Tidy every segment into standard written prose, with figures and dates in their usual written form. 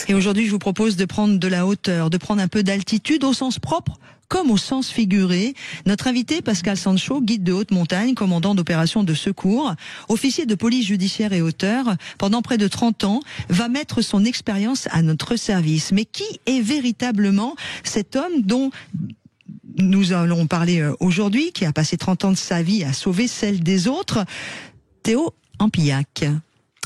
Et aujourd'hui, je vous propose de prendre de la hauteur, de prendre un peu d'altitude au sens propre comme au sens figuré. Notre invité, Pascal Sancho, guide de haute montagne, commandant d'opérations de secours, officier de police judiciaire et auteur, pendant près de 30 ans, va mettre son expérience à notre service. Mais qui est véritablement cet homme dont nous allons parler aujourd'hui, qui a passé 30 ans de sa vie à sauver celle des autres? Théo Ampillac.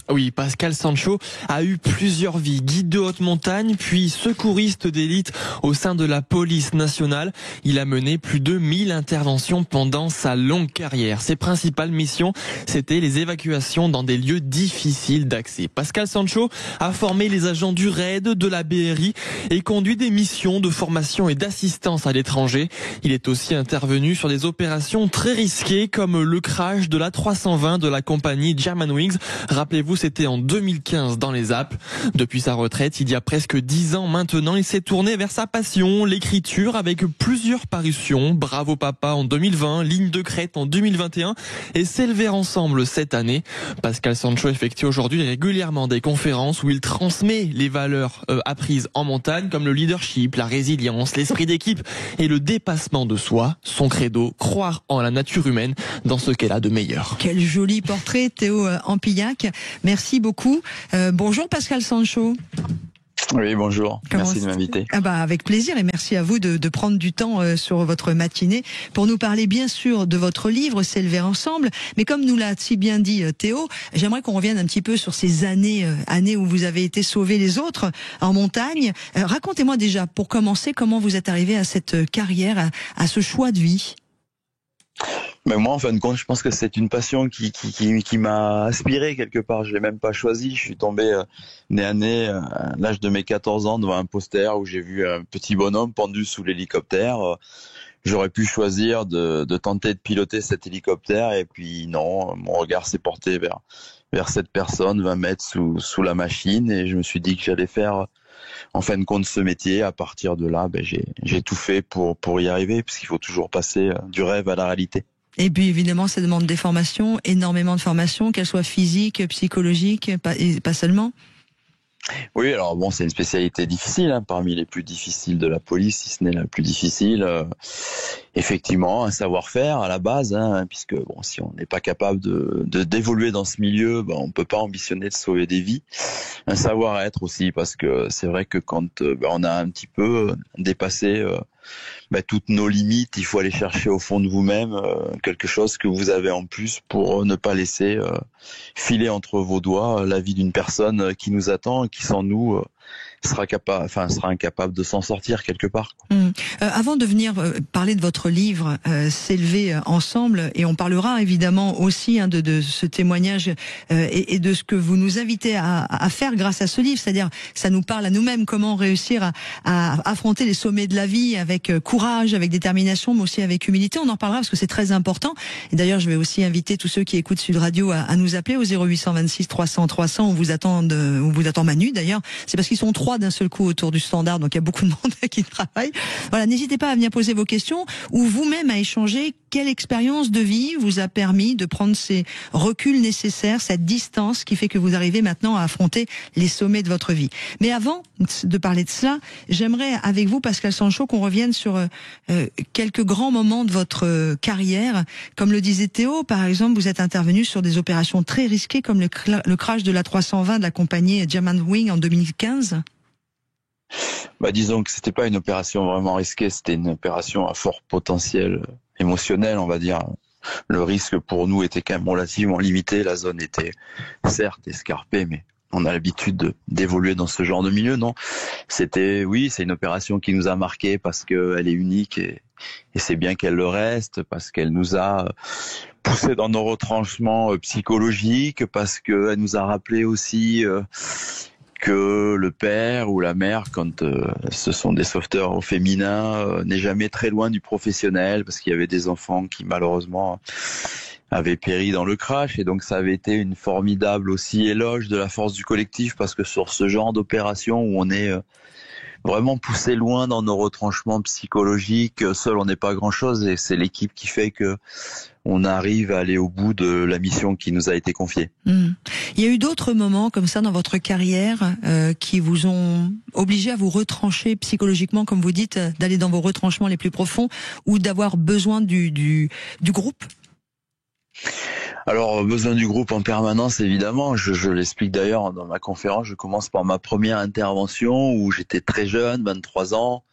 Oui, Pascal Sancho a eu plusieurs vies. Guide de haute montagne, puis secouriste d'élite au sein de la police nationale. Il a mené plus de 1000 interventions pendant sa longue carrière. Ses principales missions, c'était les évacuations dans des lieux difficiles d'accès. Pascal Sancho a formé les agents du RAID, de la BRI et conduit des missions de formation et d'assistance à l'étranger. Il est aussi intervenu sur des opérations très risquées comme le crash de l'A320 de la compagnie Germanwings. Rappelez-vous, c'était en 2015 dans les Alpes. Depuis sa retraite, il y a presque 10 ans maintenant, il s'est tourné vers sa passion, l'écriture, avec plusieurs parutions. Bravo Papa en 2020, Ligne de crête en 2021 et S'élever ensemble cette année. Pascal Sancho effectue aujourd'hui régulièrement des conférences où il transmet les valeurs apprises en montagne comme le leadership, la résilience, l'esprit d'équipe et le dépassement de soi. Son credo, croire en la nature humaine dans ce qu'elle a de meilleur. Quel joli portrait, Théo Ampillac. Merci beaucoup. Bonjour Pascal Sancho. Oui, bonjour. Merci de m'inviter. Avec plaisir et merci à vous de prendre du temps sur votre matinée pour nous parler bien sûr de votre livre S'élever ensemble. Mais comme nous l'a si bien dit Théo, j'aimerais qu'on revienne un petit peu sur ces années où vous avez été sauver les autres en montagne. Racontez-moi déjà, pour commencer, comment vous êtes arrivé à cette carrière, à ce choix de vie. Mais moi, en fin de compte, je pense que c'est une passion qui m'a aspiré quelque part. Je l'ai même pas choisi. Je suis tombé nez à nez à l'âge de mes 14 ans devant un poster où j'ai vu un petit bonhomme pendu sous l'hélicoptère. J'aurais pu choisir de tenter de piloter cet hélicoptère et puis non, mon regard s'est porté vers cette personne 20 mètres sous la machine et je me suis dit que j'allais faire en fin de compte ce métier. À partir de là, j'ai tout fait pour y arriver puisqu'il faut toujours passer du rêve à la réalité. Et puis évidemment, ça demande des formations, énormément de formations, qu'elles soient physiques, psychologiques, pas seulement. Oui, alors bon, c'est une spécialité difficile, parmi les plus difficiles de la police, si ce n'est la plus difficile. Effectivement, un savoir-faire à la base, puisque bon, si on n'est pas capable d'évoluer dans ce milieu, on peut pas ambitionner de sauver des vies. Un savoir-être aussi, parce que c'est vrai que quand on a un petit peu dépassé toutes nos limites, il faut aller chercher au fond de vous-même quelque chose que vous avez en plus pour ne pas laisser filer entre vos doigts la vie d'une personne qui nous attend et qui sans nous sera incapable de s'en sortir quelque part. Avant de venir parler de votre livre S'élever ensemble, et on parlera évidemment aussi de ce témoignage et de ce que vous nous invitez à faire grâce à ce livre, c'est-à-dire ça nous parle à nous-mêmes comment réussir à affronter les sommets de la vie avec courage, avec détermination, mais aussi avec humilité. On en parlera parce que c'est très important. Et d'ailleurs, je vais aussi inviter tous ceux qui écoutent Sud Radio à nous appeler au 0826 300 300. On vous attend Manu d'ailleurs. C'est parce qu'ils sont 3 d'un seul coup autour du standard, donc il y a beaucoup de monde qui travaille. Voilà, n'hésitez pas à venir poser vos questions ou vous-même à échanger. Quelle expérience de vie vous a permis de prendre ces reculs nécessaires, cette distance qui fait que vous arrivez maintenant à affronter les sommets de votre vie. Mais avant de parler de cela, j'aimerais avec vous, Pascal Sancho, qu'on revienne sur quelques grands moments de votre carrière. Comme le disait Théo, par exemple, vous êtes intervenu sur des opérations très risquées comme le crash de l'A320 de la compagnie Germanwings en 2015. Disons que c'était pas une opération vraiment risquée, c'était une opération à fort potentiel émotionnel, on va dire. Le risque pour nous était quand même relativement limité, la zone était certes escarpée, mais on a l'habitude d'évoluer dans ce genre de milieu, non? C'est une opération qui nous a marqué parce qu'elle est unique et c'est bien qu'elle le reste, parce qu'elle nous a poussé dans nos retranchements psychologiques, parce qu'elle nous a rappelé aussi que le père ou la mère, quand ce sont des sauveteurs au féminin, n'est jamais très loin du professionnel, parce qu'il y avait des enfants qui malheureusement avaient péri dans le crash, et donc ça avait été une formidable aussi éloge de la force du collectif, parce que sur ce genre d'opération où on est vraiment poussé loin dans nos retranchements psychologiques. Seul, on n'est pas grand-chose et c'est l'équipe qui fait que on arrive à aller au bout de la mission qui nous a été confiée. Il y a eu d'autres moments comme ça dans votre carrière qui vous ont obligé à vous retrancher psychologiquement, comme vous dites, d'aller dans vos retranchements les plus profonds ou d'avoir besoin du groupe? Alors, besoin du groupe en permanence, évidemment. Je l'explique d'ailleurs dans ma conférence. Je commence par ma première intervention où j'étais très jeune, 23 ans,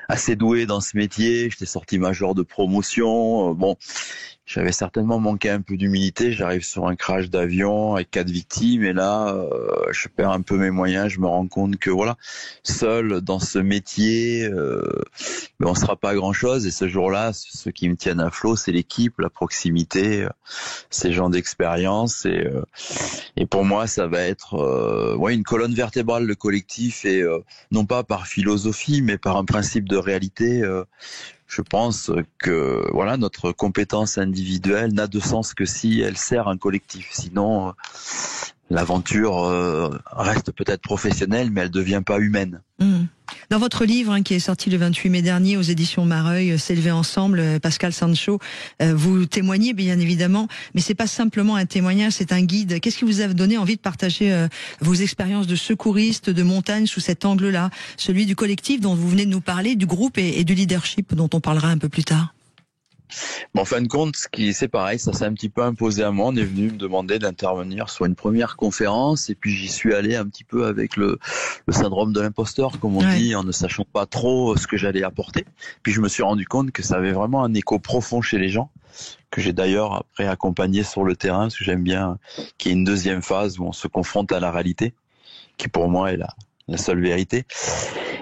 assez doué dans ce métier. J'étais sorti major de promotion. J'avais certainement manqué un peu d'humilité. J'arrive sur un crash d'avion avec 4 victimes et là, je perds un peu mes moyens. Je me rends compte que voilà, seul dans ce métier, on sera pas grand-chose. Et ce jour-là, ceux qui me tiennent à flot, c'est l'équipe, la proximité, ces gens d'expérience. Et pour moi, ça va être une colonne vertébrale, le collectif, et non pas par philosophie, mais par un principe de réalité. Je pense que voilà, notre compétence individuelle n'a de sens que si elle sert un collectif. Sinon, l'aventure reste peut-être professionnelle, mais elle devient pas humaine. Dans votre livre qui est sorti le 28 mai dernier aux éditions Mareuil, S'élever ensemble, Pascal Sancho, vous témoignez bien évidemment, mais c'est pas simplement un témoignage, c'est un guide. Qu'est-ce qui vous a donné envie de partager vos expériences de secouriste, de montagne sous cet angle-là, celui du collectif dont vous venez de nous parler, du groupe et du leadership dont on parlera un peu plus tard? En fin de compte, c'est pareil, ça s'est un petit peu imposé à moi. On est venu me demander d'intervenir sur une première conférence et puis j'y suis allé un petit peu avec le syndrome de l'imposteur, comme on dit, en ne sachant pas trop ce que j'allais apporter. Puis je me suis rendu compte que ça avait vraiment un écho profond chez les gens, que j'ai d'ailleurs après accompagné sur le terrain, parce que j'aime bien qu'il y ait une deuxième phase où on se confronte à la réalité, qui pour moi est la seule vérité.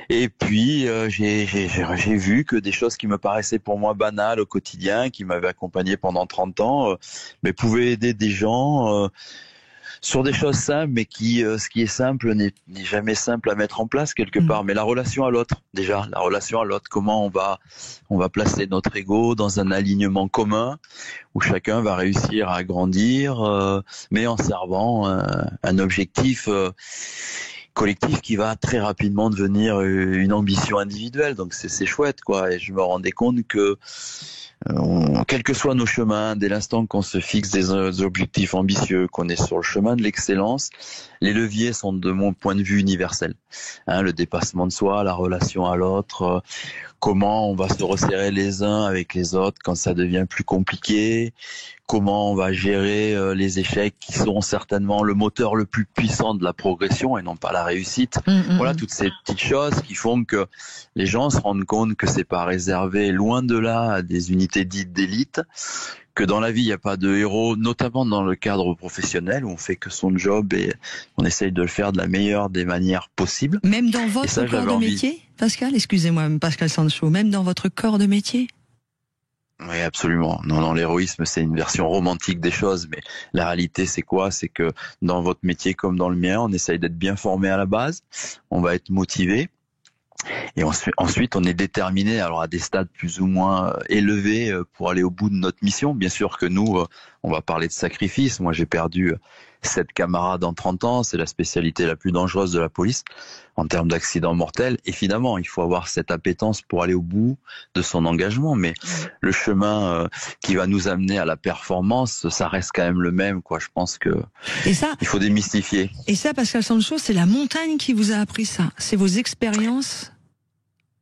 Et puis j'ai vu que des choses qui me paraissaient pour moi banales au quotidien, qui m'avaient accompagné pendant 30 ans, mais pouvaient aider des gens sur des choses simples, mais ce qui est simple n'est jamais simple à mettre en place quelque part. Mais la relation à l'autre, déjà, la relation à l'autre, comment on va placer notre ego dans un alignement commun où chacun va réussir à grandir, mais en servant un objectif collectif qui va très rapidement devenir une ambition individuelle. Donc c'est chouette, quoi. Et je me rendais compte que quels que soient nos chemins, dès l'instant qu'on se fixe des objectifs ambitieux, qu'on est sur le chemin de l'excellence, les leviers sont de mon point de vue universels. Le dépassement de soi, la relation à l'autre, comment on va se resserrer les uns avec les autres quand ça devient plus compliqué, comment on va gérer les échecs qui seront certainement le moteur le plus puissant de la progression et non pas la réussite. Voilà, toutes ces petites choses qui font que les gens se rendent compte que c'est pas réservé, loin de là, à des unités dites d'élite, que dans la vie, il n'y a pas de héros, notamment dans le cadre professionnel où on fait que son job et on essaye de le faire de la meilleure des manières possibles. Même dans votre corps de métier, Pascal, excusez-moi, Pascal Sancho, même dans votre corps de métier? Oui, absolument. Non, l'héroïsme, c'est une version romantique des choses, mais la réalité, c'est quoi? C'est que dans votre métier comme dans le mien, on essaye d'être bien formé à la base, on va être motivé, et ensuite on est déterminé, alors à des stades plus ou moins élevés pour aller au bout de notre mission. Bien sûr que nous, on va parler de sacrifice. Moi, j'ai perdu 7 camarades en 30 ans, c'est la spécialité la plus dangereuse de la police en termes d'accidents mortels. Et finalement, il faut avoir cette appétence pour aller au bout de son engagement, mais le chemin qui va nous amener à la performance, ça reste quand même le même, quoi. Je pense que il faut démystifier. Et ça, Pascal Sancho, c'est la montagne qui vous a appris ça. C'est vos expériences.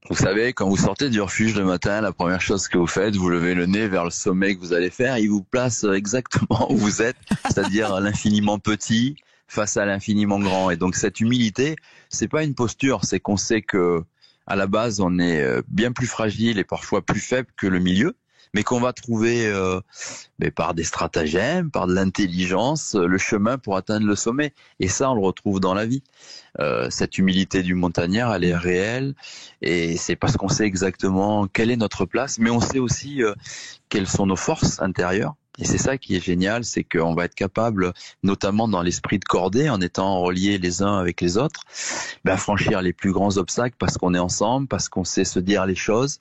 Vous savez, quand vous sortez du refuge le matin, la première chose que vous faites, vous levez le nez vers le sommet que vous allez faire, il vous place exactement où vous êtes, c'est-à-dire à l'infiniment petit face à l'infiniment grand. Et donc cette humilité, c'est pas une posture, c'est qu'on sait que à la base on est bien plus fragile et parfois plus faible que le milieu, mais qu'on va trouver par des stratagèmes, par de l'intelligence, le chemin pour atteindre le sommet. Et ça, on le retrouve dans la vie. Cette humilité du montagnard, elle est réelle, et c'est parce qu'on sait exactement quelle est notre place, mais on sait aussi quelles sont nos forces intérieures. Et c'est ça qui est génial, c'est qu'on va être capable, notamment dans l'esprit de cordée, en étant reliés les uns avec les autres, franchir les plus grands obstacles parce qu'on est ensemble, parce qu'on sait se dire les choses,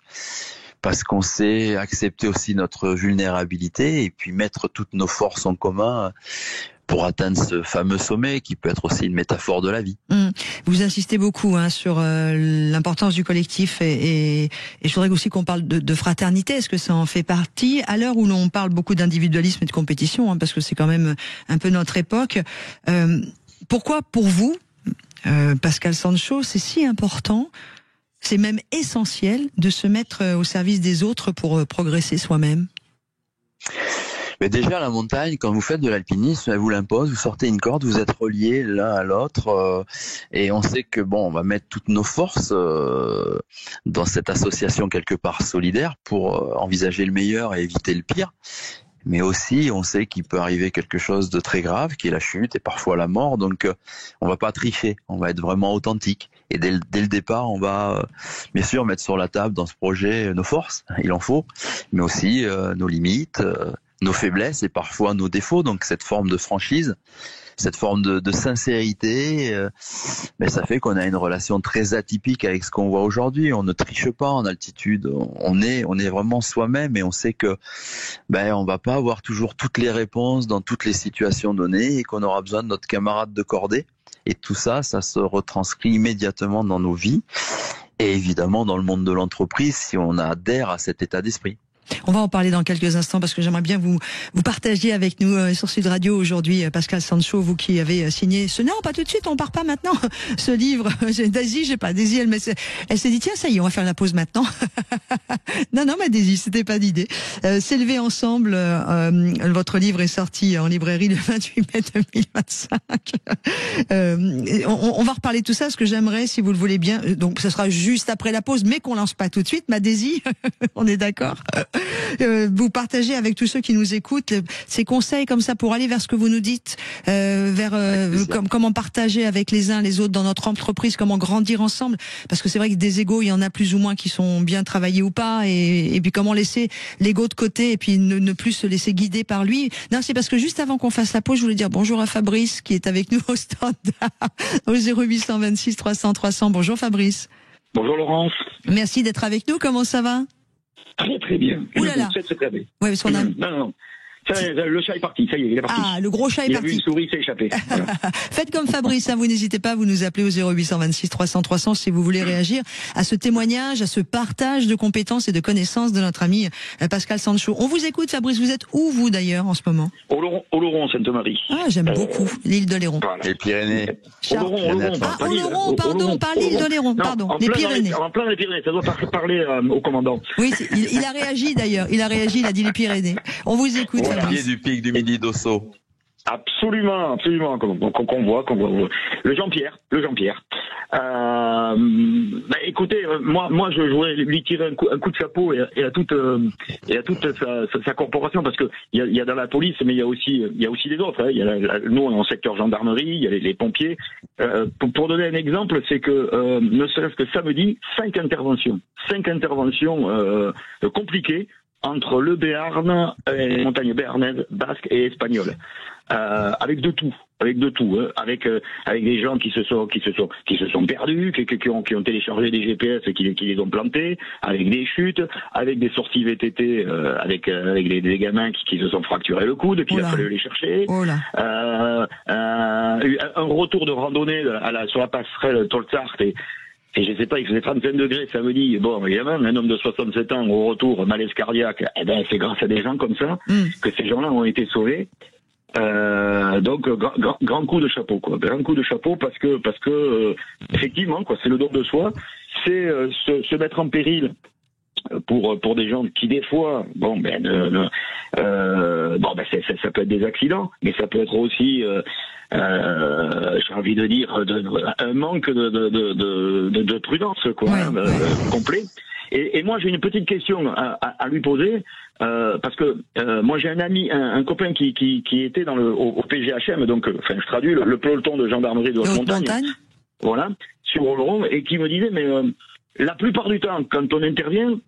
parce qu'on sait accepter aussi notre vulnérabilité et puis mettre toutes nos forces en commun pour atteindre ce fameux sommet qui peut être aussi une métaphore de la vie. Vous insistez beaucoup sur l'importance du collectif et je voudrais aussi qu'on parle de fraternité. Est-ce que ça en fait partie à l'heure où l'on parle beaucoup d'individualisme et de compétition, parce que c'est quand même un peu notre époque. Pourquoi pour vous, Pascal Sancho, c'est si important, c'est même essentiel de se mettre au service des autres pour progresser soi-même? Mais déjà, la montagne, quand vous faites de l'alpinisme, elle vous l'impose, vous sortez une corde, vous êtes reliés l'un à l'autre, et on sait que on va mettre toutes nos forces dans cette association quelque part solidaire pour envisager le meilleur et éviter le pire. Mais aussi, on sait qu'il peut arriver quelque chose de très grave, qui est la chute et parfois la mort. Donc, on va pas tricher, on va être vraiment authentique. Et dès le départ, on va bien sûr mettre sur la table dans ce projet nos forces, il en faut, mais aussi nos limites, nos faiblesses et parfois nos défauts. Donc, cette forme de franchise, cette forme de sincérité, mais ça fait qu'on a une relation très atypique avec ce qu'on voit aujourd'hui. On ne triche pas en altitude, on est vraiment soi-même et on sait que on va pas avoir toujours toutes les réponses dans toutes les situations données et qu'on aura besoin de notre camarade de cordée. Et tout ça, ça se retranscrit immédiatement dans nos vies et évidemment dans le monde de l'entreprise si on adhère à cet état d'esprit. On va en parler dans quelques instants parce que j'aimerais bien vous partagiez avec nous sur Sud Radio aujourd'hui, Pascal Sancho, vous qui avez signé non, pas tout de suite, on part pas maintenant, ce livre. Daisy, elle s'est dit tiens, ça y est, on va faire la pause maintenant. non, mais Daisy, c'était pas l'idée. S'élever ensemble, votre livre est sorti en librairie le 28 mai 2025. On va reparler de tout ça, ce que j'aimerais, si vous le voulez bien, donc ça sera juste après la pause, mais qu'on lance pas tout de suite, ma Daisy, on est d'accord? Vous partagez avec tous ceux qui nous écoutent ces conseils comme ça pour aller vers ce que vous nous dites, comment partager avec les uns les autres dans notre entreprise, comment grandir ensemble, parce que c'est vrai que des égos, il y en a plus ou moins qui sont bien travaillés ou pas, et puis comment laisser l'ego de côté et puis ne plus se laisser guider par lui. Non, c'est parce que juste avant qu'on fasse la pause, je voulais dire bonjour à Fabrice qui est avec nous au standard au 0826 300 300. Bonjour Fabrice. Bonjour Laurence. Merci d'être avec nous. Comment ça va? Très bien. Ouh là là. Très bien. Ouais, parce qu'on a... Non. Le chat est parti, ça y est, il est parti. Ah, le gros chat est parti. Il a vu une souris, s'est échappé. Voilà. Faites comme Fabrice, vous n'hésitez pas, vous nous appelez au 0826 300 300 si vous voulez réagir à ce témoignage, à ce partage de compétences et de connaissances de notre ami Pascal Sancho. On vous écoute, Fabrice, vous êtes où vous d'ailleurs en ce moment? Oloron, Sainte-Marie. Ah, j'aime beaucoup l'île d'Oléron. Voilà. Les Pyrénées. Oloron, pardon, pas l'île d'Oléron, pardon, les Pyrénées. En plein les Pyrénées, ça doit parler au commandant. Oui, il a réagi d'ailleurs, il a dit les Pyrénées. On vous écoute, Au pied du pic du Midi d'Ossau. Absolument, qu'on voit. Le Jean-Pierre. Écoutez, moi, je voudrais lui tirer un coup de chapeau et à toute sa corporation, parce que il y a dans la police, mais il y a aussi les autres. Il y a nous en secteur gendarmerie, il y a les pompiers. Pour donner un exemple, c'est que ne serait-ce que samedi, 5 interventions compliquées entre le Béarn et les montagnes béarnaises, basques et espagnoles. Avec de tout, avec des gens qui se sont perdus, qui ont téléchargé des GPS et qui les ont plantés, avec des chutes, avec des sorties VTT, avec des gamins qui se sont fracturés le coude, qu'il a fallu les chercher. Un retour de randonnée sur la passerelle Tolzart et je sais pas, il faisait 35 degrés samedi. Bon, évidemment, un homme de 67 ans au retour, malaise cardiaque, c'est grâce à des gens comme ça que ces gens-là ont été sauvés. Donc grand coup de chapeau, quoi. Grand coup de chapeau parce que effectivement, quoi, c'est le don de soi, c'est se mettre en péril pour des gens qui des fois ça peut être des accidents, mais ça peut être aussi j'ai envie de dire un manque de prudence, quoi, complet. Et moi j'ai une petite question à lui poser, parce que moi j'ai un ami, un copain qui était au PGHM, donc je traduis le peloton de gendarmerie de Haute-Montagne, voilà, sur Oloron, et qui me disait mais la plupart du temps quand on intervient,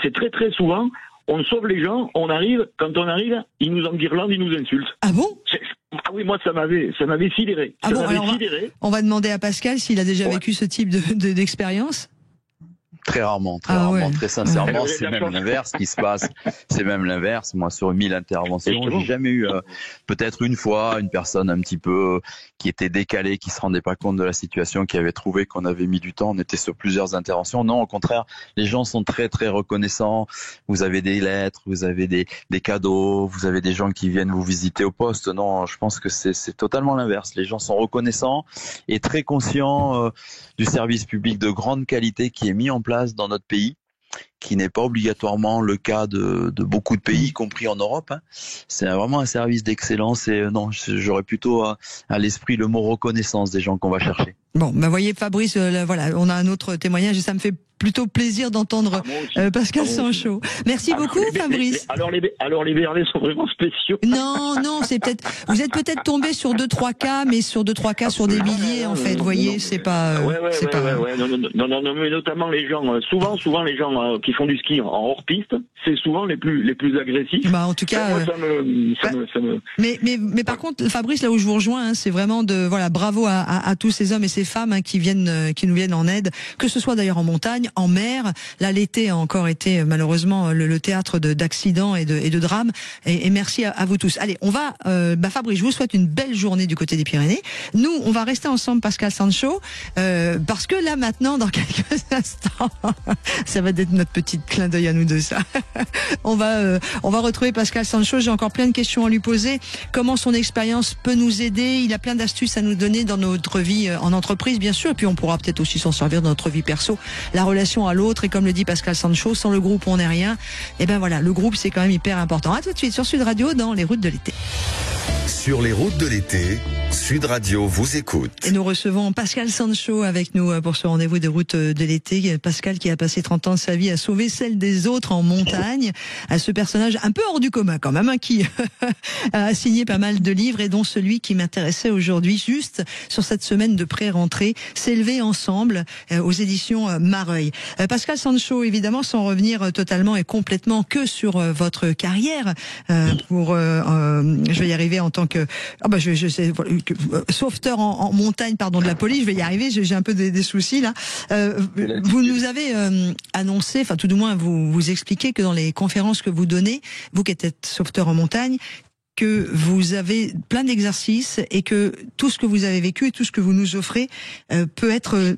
c'est très très souvent on sauve les gens, quand on arrive, ils nous enguirlandent, ils nous insultent. Ah bon? Ah oui, moi ça m'avait sidéré. On va demander à Pascal s'il a déjà vécu ce type d'expérience. Très rarement, Ouais. très sincèrement, c'est même l'inverse qui se passe. C'est même l'inverse. Moi, sur 1000 interventions, j'ai jamais eu, peut-être une fois, une personne un petit peu qui était décalée, qui se rendait pas compte de la situation, qui avait trouvé qu'on avait mis du temps. On était sur plusieurs interventions. Non, au contraire, les gens sont très, très reconnaissants. Vous avez des lettres, vous avez des cadeaux, vous avez des gens qui viennent vous visiter au poste. Non, je pense que c'est totalement l'inverse. Les gens sont reconnaissants et très conscients du service public de grande qualité qui est mis en place dans notre pays, qui n'est pas obligatoirement le cas de beaucoup de pays, y compris en Europe. C'est vraiment un service d'excellence et non, j'aurais plutôt à l'esprit le mot reconnaissance des gens qu'on va chercher. Bon, voyez Fabrice, voilà, on a un autre témoignage et ça me fait plutôt plaisir d'entendre Pascal Sancho. Merci beaucoup Fabrice. Alors les Béarnais sont vraiment spéciaux. Non, c'est peut-être, vous êtes peut-être tombé sur 2-3 cas, mais sur 2-3 cas sur des milliers en fait. Vous voyez, c'est pas. Non, mais notamment les gens. Souvent les gens qui font du ski en hors piste, c'est souvent les plus agressifs. En tout cas. Mais par contre, Fabrice, là où je vous rejoins, c'est vraiment bravo à tous ces hommes et ces femmes qui nous viennent en aide, que ce soit d'ailleurs en montagne, en mer. Là, l'été a encore été malheureusement le théâtre d'accidents et de drames. Et merci à vous tous. Allez, on va, Fabrice, je vous souhaite une belle journée du côté des Pyrénées. Nous, on va rester ensemble, Pascal Sancho, parce que là maintenant, dans quelques instants, ça va être notre petit clin d'œil à nous deux, ça. On va retrouver Pascal Sancho. J'ai encore plein de questions à lui poser. Comment son expérience peut nous aider? Il a plein d'astuces à nous donner dans notre vie en entreprise, bien sûr. Et puis on pourra peut-être aussi s'en servir dans notre vie perso. La relation à l'autre, et comme le dit Pascal Sancho, sans le groupe on n'est rien. Et le groupe c'est quand même hyper important. À tout de suite sur Sud Radio dans les routes de l'été. Sur les routes de l'été, Sud Radio vous écoute. Et nous recevons Pascal Sancho avec nous pour ce rendez-vous des routes de l'été. Pascal qui a passé 30 ans de sa vie à sauver celle des autres en montagne, à ce personnage un peu hors du commun quand même, qui a signé pas mal de livres et dont celui qui m'intéressait aujourd'hui, juste sur cette semaine de pré-rentrée, S'élever ensemble aux éditions Mareuil. Pascal Sancho, évidemment, sans revenir totalement et complètement que sur votre carrière, je vais y arriver en tant que sauveteur en montagne, de la police, je vais y arriver, j'ai un peu des soucis là. Vous nous avez annoncé, tout du moins vous expliquez que dans les conférences que vous donnez, vous qui êtes sauveteur en montagne, que vous avez plein d'exercices et que tout ce que vous avez vécu et tout ce que vous nous offrez peut être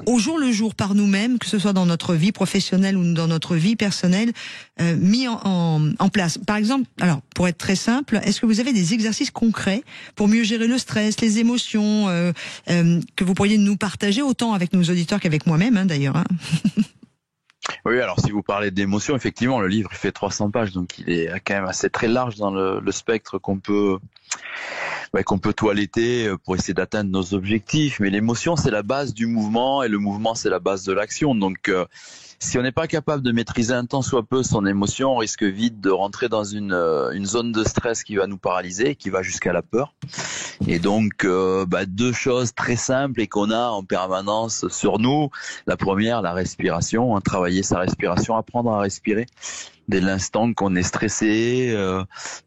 au jour le jour par nous-mêmes, que ce soit dans notre vie professionnelle ou dans notre vie personnelle, mis en place. Par exemple, alors pour être très simple, est-ce que vous avez des exercices concrets pour mieux gérer le stress, les émotions, que vous pourriez nous partager autant avec nos auditeurs qu'avec moi-même, d'ailleurs. Oui, alors si vous parlez d'émotions, effectivement, le livre il fait 300 pages, donc il est quand même assez très large dans le spectre qu'on peut toiletter pour essayer d'atteindre nos objectifs. Mais l'émotion, c'est la base du mouvement et le mouvement, c'est la base de l'action. Donc, si on n'est pas capable de maîtriser un tant soit peu son émotion, on risque vite de rentrer dans une zone de stress qui va nous paralyser, qui va jusqu'à la peur. Et donc, deux choses très simples et qu'on a en permanence sur nous. La première, la respiration, travailler sa respiration, apprendre à respirer. Dès l'instant qu'on est stressé,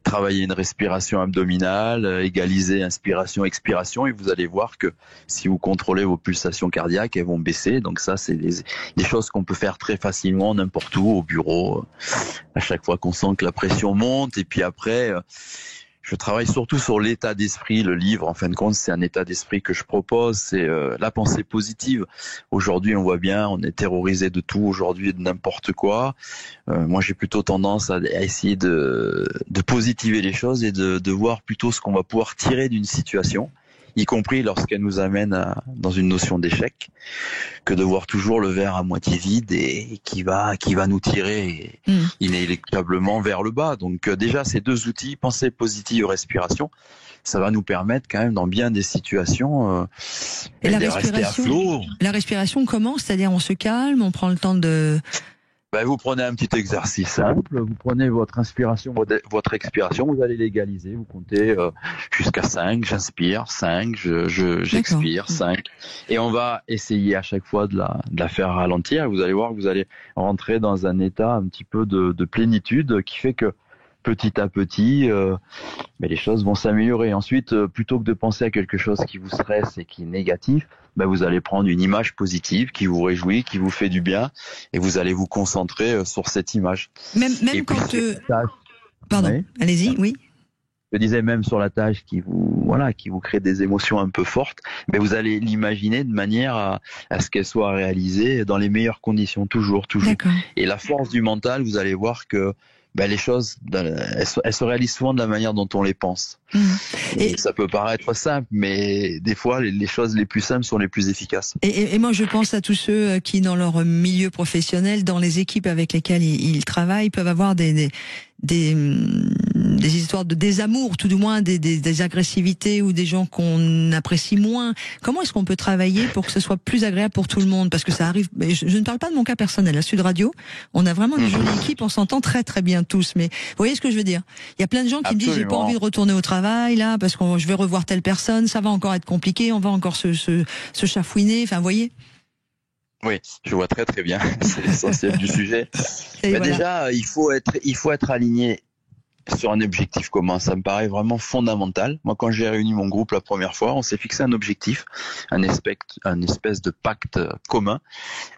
travailler une respiration abdominale, égaliser inspiration, expiration, et vous allez voir que si vous contrôlez vos pulsations cardiaques, elles vont baisser. Donc ça, c'est des choses qu'on peut faire très facilement n'importe où, au bureau, à chaque fois qu'on sent que la pression monte. Et puis après, je travaille surtout sur l'état d'esprit. Le livre, en fin de compte, c'est un état d'esprit que je propose. C'est la pensée positive. Aujourd'hui, on voit bien, on est terrorisé de tout aujourd'hui, de n'importe quoi. Moi, j'ai plutôt tendance à essayer de positiver les choses et de voir plutôt ce qu'on va pouvoir tirer d'une situation, y compris lorsqu'elle nous amène dans une notion d'échec, que de voir toujours le verre à moitié vide et qui va nous tirer inéluctablement vers le bas. Donc déjà, ces deux outils, pensée positive, respiration, ça va nous permettre quand même dans bien des situations et la de rester à flot. La respiration, comment? C'est-à-dire on se calme, on prend le temps de... Vous prenez un petit exercice simple, vous prenez votre inspiration, votre expiration, vous allez l'égaliser, vous comptez jusqu'à 5, j'inspire, 5, j'expire, 5. Et on va essayer à chaque fois de la faire ralentir. Vous allez voir que vous allez rentrer dans un état un petit peu de plénitude qui fait que petit à petit, les choses vont s'améliorer. Ensuite, plutôt que de penser à quelque chose qui vous stresse et qui est négatif, vous allez prendre une image positive qui vous réjouit, qui vous fait du bien, et vous allez vous concentrer sur cette image. Même et quand... puis, Pardon, oui. Allez-y, oui. Je disais, même sur la tâche qui vous crée des émotions un peu fortes, vous allez l'imaginer de manière à ce qu'elle soit réalisée dans les meilleures conditions, toujours. D'accord. Et la force du mental, vous allez voir que les choses, elles se réalisent souvent de la manière dont on les pense. Et ça peut paraître simple, mais des fois, les choses les plus simples sont les plus efficaces. Et moi, je pense à tous ceux qui, dans leur milieu professionnel, dans les équipes avec lesquelles ils travaillent, peuvent avoir des histoires de désamour, tout du moins des agressivités ou des gens qu'on apprécie moins. Comment est-ce qu'on peut travailler pour que ce soit plus agréable pour tout le monde? Parce que ça arrive, je ne parle pas de mon cas personnel. À Sud Radio, on a vraiment une jolie équipe, on s'entend très très bien tous. Mais vous voyez ce que je veux dire? Il y a plein de gens qui me disent, j'ai pas envie de retourner au travail là, parce que je vais revoir telle personne, ça va encore être compliqué, on va encore se chafouiner. Enfin, vous voyez? Oui, je vois très très bien. C'est l'essentiel du sujet. Voilà. Déjà, il faut être aligné sur un objectif commun. Ça me paraît vraiment fondamental. Moi, quand j'ai réuni mon groupe la première fois, on s'est fixé un objectif, un espèce de pacte commun.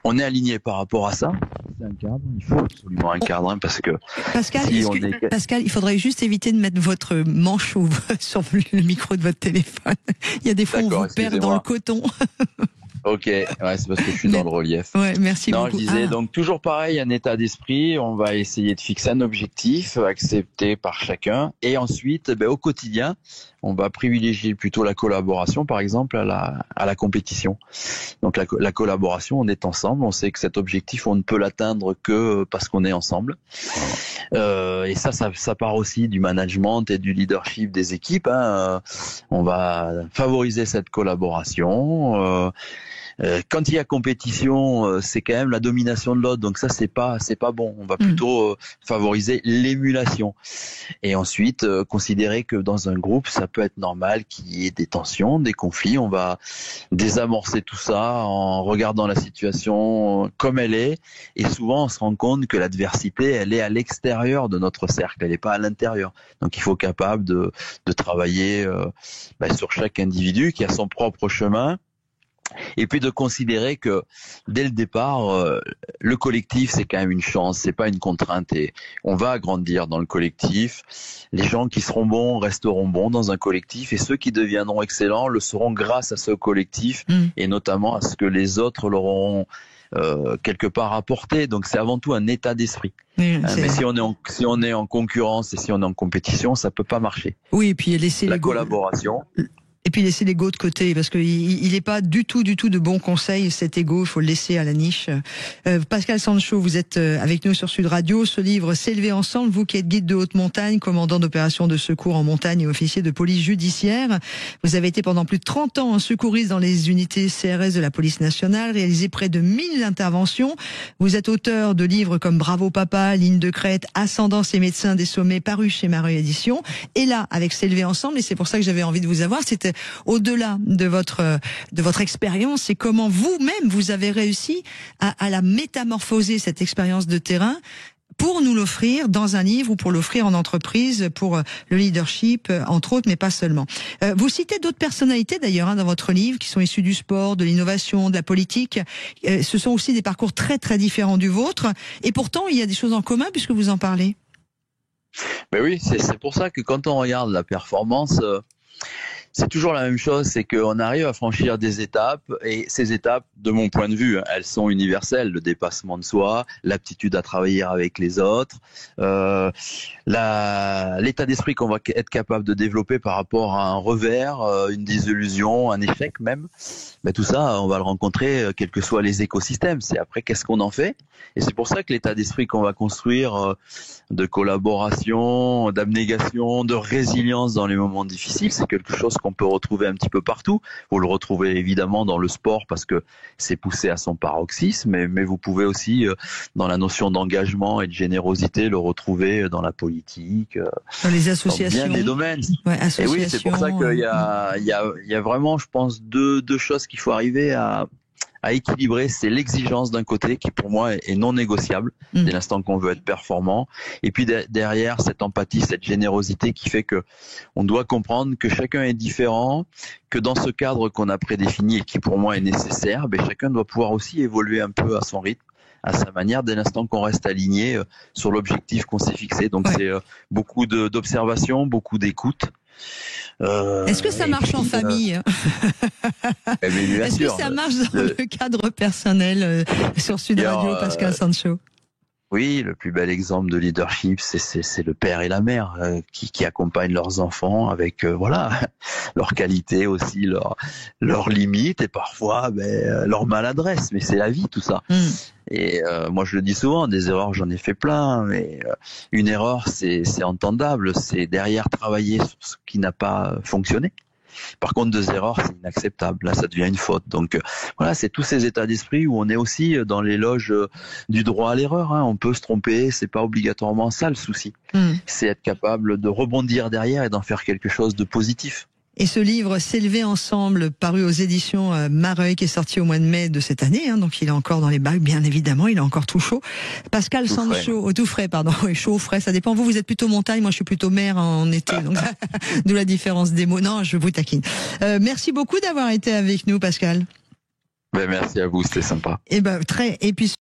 On est aligné par rapport à ça. C'est un cadre. Il faut absolument un cadre, parce que Pascal, il faudrait juste éviter de mettre votre manche sur le micro de votre téléphone. Il y a des fois où on vous perd dans le coton. Ok, c'est parce que je suis dans le relief. Ouais, merci beaucoup. Je disais, donc toujours pareil, un état d'esprit, on va essayer de fixer un objectif accepté par chacun, et ensuite, au quotidien, on va privilégier plutôt la collaboration, par exemple, à la compétition. Donc la collaboration, on est ensemble, on sait que cet objectif, on ne peut l'atteindre que parce qu'on est ensemble. Et ça part aussi du management et du leadership des équipes. On va favoriser cette collaboration. Quand il y a compétition, c'est quand même la domination de l'autre, donc ça c'est pas bon. On va plutôt favoriser l'émulation. Et ensuite considérer que dans un groupe, ça peut être normal qu'il y ait des tensions, des conflits. On va désamorcer tout ça en regardant la situation comme elle est. Et souvent, on se rend compte que l'adversité, elle est à l'extérieur de notre cercle, elle n'est pas à l'intérieur. Donc il faut être capable de travailler sur chaque individu qui a son propre chemin. Et puis de considérer que dès le départ, le collectif c'est quand même une chance, c'est pas une contrainte, et on va grandir dans le collectif. Les gens qui seront bons resteront bons dans un collectif, et ceux qui deviendront excellents le seront grâce à ce collectif, et notamment à ce que les autres leur auront quelque part apporté. Donc c'est avant tout un état d'esprit. Mais si on est en concurrence et si on est en compétition, ça peut pas marcher. Oui, et puis laisser la collaboration. Et puis laisser l'ego de côté, parce qu'il n'est pas du tout de bons conseils, cet ego, il faut le laisser à la niche. Pascal Sancho, vous êtes avec nous sur Sud Radio. Ce livre, S'élever ensemble, vous qui êtes guide de haute montagne, commandant d'opérations de secours en montagne et officier de police judiciaire. Vous avez été pendant plus de 30 ans secouriste dans les unités CRS de la police nationale, réalisé près de 1000 interventions. Vous êtes auteur de livres comme Bravo Papa, Ligne de crête, Ascendance et médecins des sommets, parus chez Mareuil Éditions. Et là, avec S'élever ensemble, et c'est pour ça que j'avais envie de vous avoir, c'était au-delà de votre expérience, c'est comment vous-même vous avez réussi à la métamorphoser, cette expérience de terrain, pour nous l'offrir dans un livre ou pour l'offrir en entreprise, pour le leadership, entre autres, mais pas seulement. Vous citez d'autres personnalités d'ailleurs dans votre livre qui sont issues du sport, de l'innovation, de la politique. Ce sont aussi des parcours très très différents du vôtre, et pourtant il y a des choses en commun puisque vous en parlez. Mais oui, c'est pour ça que quand on regarde la performance, c'est toujours la même chose, c'est qu'on arrive à franchir des étapes, et ces étapes, de mon point de vue, elles sont universelles. Le dépassement de soi, l'aptitude à travailler avec les autres, l'état d'esprit qu'on va être capable de développer par rapport à un revers, une désillusion, un échec même. Tout ça, on va le rencontrer quels que soient les écosystèmes. C'est après qu'est-ce qu'on en fait. Et c'est pour ça que l'état d'esprit qu'on va construire de collaboration, d'abnégation, de résilience dans les moments difficiles, c'est quelque chose qu'on peut retrouver un petit peu partout. Vous le retrouvez évidemment dans le sport parce que c'est poussé à son paroxysme, mais vous pouvez aussi, dans la notion d'engagement et de générosité, le retrouver dans la politique, dans les associations, dans bien des domaines. Ouais, et oui, c'est pour ça qu'il y a vraiment, je pense, deux choses qu'il faut arriver à à équilibrer, c'est l'exigence d'un côté qui pour moi est non négociable dès l'instant qu'on veut être performant, et puis derrière cette empathie, cette générosité qui fait que on doit comprendre que chacun est différent, que dans ce cadre qu'on a prédéfini et qui pour moi est nécessaire, chacun doit pouvoir aussi évoluer un peu à son rythme, à sa manière, dès l'instant qu'on reste aligné sur l'objectif qu'on s'est fixé. Donc c'est beaucoup d'observation, beaucoup d'écoute. Est-ce que ça marche en famille? Est-ce que ça marche dans le cadre personnel sur Sud Radio, Pascal Sancho? Oui, le plus bel exemple de leadership, c'est le père et la mère qui accompagnent leurs enfants avec leurs qualités aussi, leurs limites et parfois leur maladresse. Mais c'est la vie tout ça. Et moi je le dis souvent, des erreurs j'en ai fait plein, mais une erreur c'est entendable, c'est derrière travailler sur ce qui n'a pas fonctionné. Par contre, 2 erreurs, c'est inacceptable. Là, ça devient une faute. Donc, c'est tous ces états d'esprit où on est aussi dans l'éloge du droit à l'erreur. On peut se tromper, c'est pas obligatoirement ça le souci. C'est être capable de rebondir derrière et d'en faire quelque chose de positif. Et ce livre, S'élever ensemble, paru aux éditions Mareuil, qui est sorti au mois de mai de cette année, donc il est encore dans les bacs, bien évidemment, il est encore tout chaud. Pascal Sancho, tout frais, pardon, oui, chaud, frais, ça dépend. Vous êtes plutôt montagne, moi je suis plutôt mer en été, donc d'où la différence des mots. Non, je vous taquine. Merci beaucoup d'avoir été avec nous, Pascal. Merci à vous, c'était sympa. Et puis